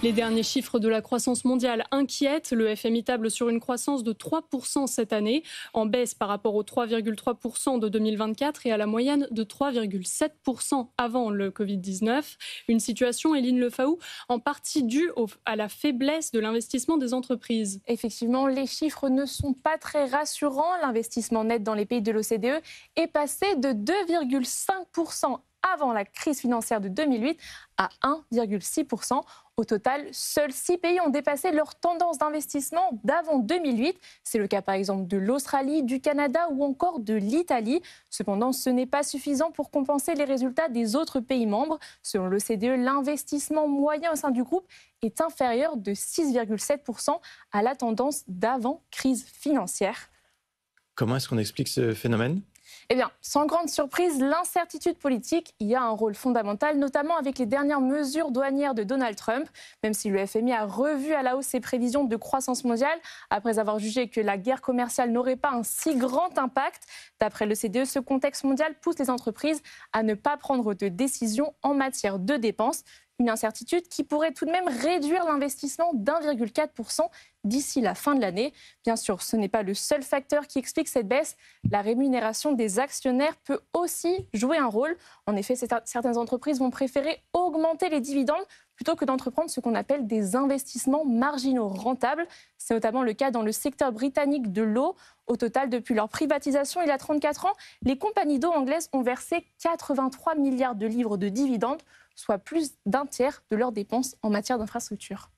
Les derniers chiffres de la croissance mondiale inquiètent. Le FMI table sur une croissance de 3% cette année, en baisse par rapport aux 3,3% de 2024 et à la moyenne de 3,7% avant le Covid-19. Une situation, Éline Lefaou, en partie due à la faiblesse de l'investissement des entreprises. Effectivement, les chiffres ne sont pas très rassurants. L'investissement net dans les pays de l'OCDE est passé de 2,5% avant la crise financière de 2008 à 1,6%. Au total, seuls 6 pays ont dépassé leur tendance d'investissement d'avant 2008. C'est le cas par exemple de l'Australie, du Canada ou encore de l'Italie. Cependant, ce n'est pas suffisant pour compenser les résultats des autres pays membres. Selon l'OCDE, l'investissement moyen au sein du groupe est inférieur de 6,7% à la tendance d'avant crise financière. Comment est-ce qu'on explique ce phénomène ? Eh bien, sans grande surprise, l'incertitude politique y a un rôle fondamental, notamment avec les dernières mesures douanières de Donald Trump. Même si le FMI a revu à la hausse ses prévisions de croissance mondiale, après avoir jugé que la guerre commerciale n'aurait pas un si grand impact. D'après l'OCDE, ce contexte mondial pousse les entreprises à ne pas prendre de décisions en matière de dépenses. Une incertitude qui pourrait tout de même réduire l'investissement d'1,4% d'ici la fin de l'année. Bien sûr, ce n'est pas le seul facteur qui explique cette baisse. La rémunération des actionnaires peut aussi jouer un rôle. En effet, certaines entreprises vont préférer augmenter les dividendes plutôt que d'entreprendre ce qu'on appelle des investissements marginaux rentables. C'est notamment le cas dans le secteur britannique de l'eau. Au total, depuis leur privatisation il y a 34 ans, les compagnies d'eau anglaises ont versé 83 milliards de livres de dividendes, soit plus d'un tiers de leurs dépenses en matière d'infrastructure.